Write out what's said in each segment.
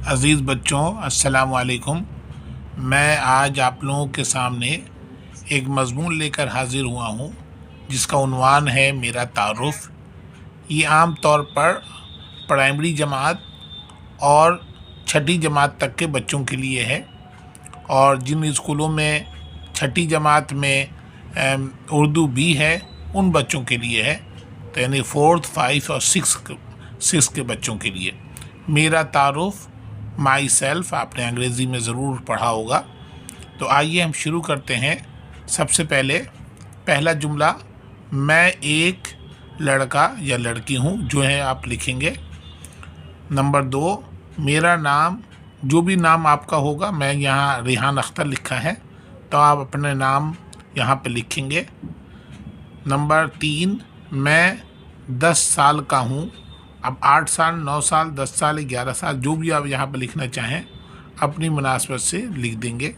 عزیز بچوں، السلام علیکم۔ میں آج آپ لوگوں کے سامنے ایک مضمون لے کر حاضر ہوا ہوں جس کا عنوان ہے میرا تعارف۔ یہ عام طور پر پرائمری جماعت اور چھٹی جماعت تک کے بچوں کے لیے ہے، اور جن اسکولوں میں چھٹی جماعت میں اردو بھی ہے ان بچوں کے لیے ہے، تو یعنی 4th 5 اور 6 کے بچوں کے لیے۔ میرا تعارف، مائی سیلف، آپ نے انگریزی میں ضرور پڑھا ہوگا۔ تو آئیے ہم شروع کرتے ہیں۔ سب سے پہلے پہلا جملہ، میں ایک لڑکا یا لڑکی ہوں، جو ہے آپ لکھیں گے۔ نمبر 2، میرا نام، جو بھی نام آپ کا ہوگا، میں یہاں ریحان اختر لکھا ہے تو آپ اپنے نام یہاں پہ لکھیں گے۔ نمبر 3، میں 10 سال کا ہوں۔ اب 8 سال، 9 سال، 10 سال، 11 سال، جو بھی آپ یہاں پہ لکھنا چاہیں اپنی مناسبت سے لکھ دیں گے۔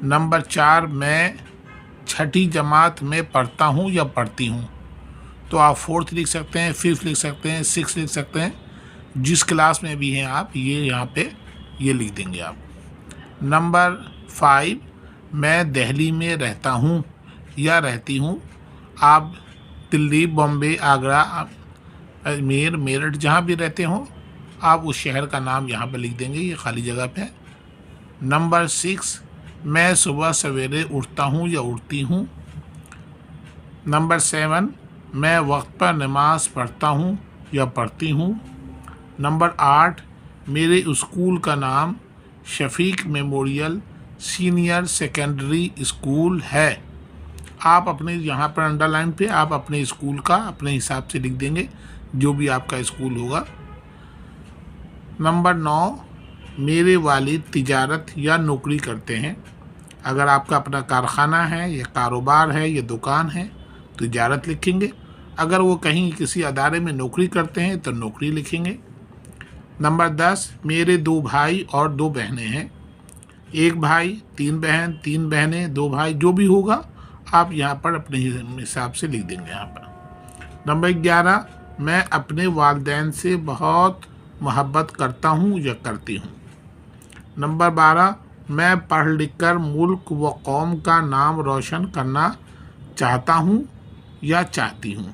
نمبر 4، میں چھٹی جماعت میں پڑھتا ہوں یا پڑھتی ہوں، تو آپ 4th لکھ سکتے ہیں، 5th لکھ سکتے ہیں، 6th لکھ سکتے ہیں، جس کلاس میں بھی ہیں آپ یہ یہاں پہ یہ لکھ دیں گے آپ۔ نمبر 5، میں دہلی میں رہتا ہوں یا رہتی ہوں۔ آپ دلی، بامبے، آگرہ، اجمیر، میرٹھ، جہاں بھی رہتے ہوں آپ اس شہر کا نام یہاں پہ لکھ دیں گے، یہ خالی جگہ پہ۔ نمبر 6، میں صبح سویرے اٹھتا ہوں یا اٹھتی ہوں۔ نمبر 7، میں وقت پر نماز پڑھتا ہوں یا پڑھتی ہوں۔ نمبر 8، میرے اسکول کا نام شفیق میموریل سینئر سیکنڈری اسکول ہے۔ آپ اپنے یہاں پر انڈر لائن پہ آپ اپنے اسکول کا اپنے حساب سے لکھ دیں گے، جو بھی آپ کا اسکول ہوگا۔ نمبر 9، میرے والد تجارت یا نوکری کرتے ہیں۔ اگر آپ کا اپنا کارخانہ ہے یا کاروبار ہے یا دکان ہے تو تجارت لکھیں گے، اگر وہ کہیں کسی ادارے میں نوکری کرتے ہیں تو نوکری لکھیں گے۔ نمبر 10، میرے 2 بھائی اور 2 بہنیں ہیں۔ 1 بھائی، 3 بہن، 3 بہنیں، 2 بھائی، جو بھی ہوگا آپ یہاں پر اپنے حساب سے لکھ دیں گے یہاں پر۔ نمبر 11، میں اپنے والدین سے بہت محبت کرتا ہوں یا کرتی ہوں۔ نمبر 12، میں پڑھ لکھ کر ملک و قوم کا نام روشن کرنا چاہتا ہوں یا چاہتی ہوں۔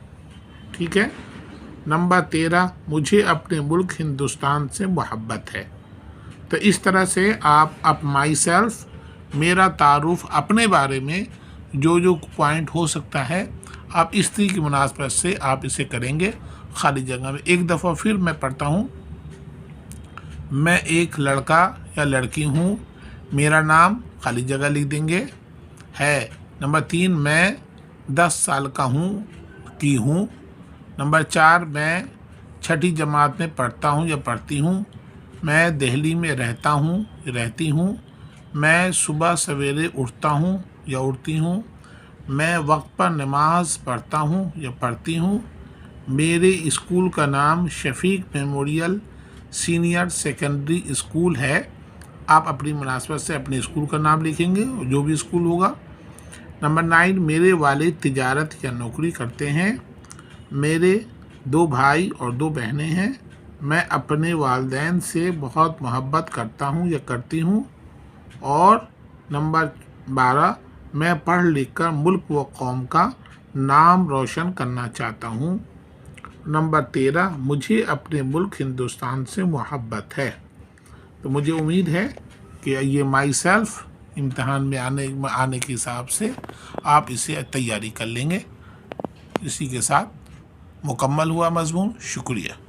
ٹھیک ہے۔ نمبر 13، مجھے اپنے ملک ہندوستان سے محبت ہے۔ تو اس طرح سے آپ مائی سیلف، میرا تعارف، اپنے بارے میں جو پوائنٹ ہو سکتا ہے آپ اس طرح کی مناسبت سے آپ اسے کریں گے خالی جگہ میں۔ ایک دفعہ پھر میں پڑھتا ہوں۔ میں ایک لڑکا یا لڑکی ہوں، میرا نام خالی جگہ لکھ دیں گے ہے۔ نمبر 3، میں 10 سال کا ہوں کی ہوں۔ نمبر 4، میں چھٹی جماعت میں پڑھتا ہوں یا پڑھتی ہوں۔ میں دہلی میں رہتا ہوں، رہتی ہوں۔ میں صبح سویرے اٹھتا ہوں یا اٹھتی ہوں۔ میں وقت پر نماز پڑھتا ہوں یا پڑھتی ہوں۔ میرے اسکول کا نام شفیق میموریل سینئر سیکنڈری اسکول ہے۔ آپ اپنی مناسبت سے اپنے اسکول کا نام لکھیں گے، جو بھی اسکول ہوگا۔ نمبر 9، میرے والد تجارت یا نوکری کرتے ہیں۔ میرے 2 بھائی اور 2 بہنیں ہیں۔ میں اپنے والدین سے بہت محبت کرتا ہوں یا کرتی ہوں۔ اور نمبر 12، میں پڑھ لکھ کر ملک و قوم کا نام روشن کرنا چاہتا ہوں۔ نمبر 13، مجھے اپنے ملک ہندوستان سے محبت ہے۔ تو مجھے امید ہے کہ یہ مائی سیلف امتحان میں آنے کے حساب سے آپ اسے تیاری کر لیں گے۔ اسی کے ساتھ مکمل ہوا مضمون۔ شکریہ۔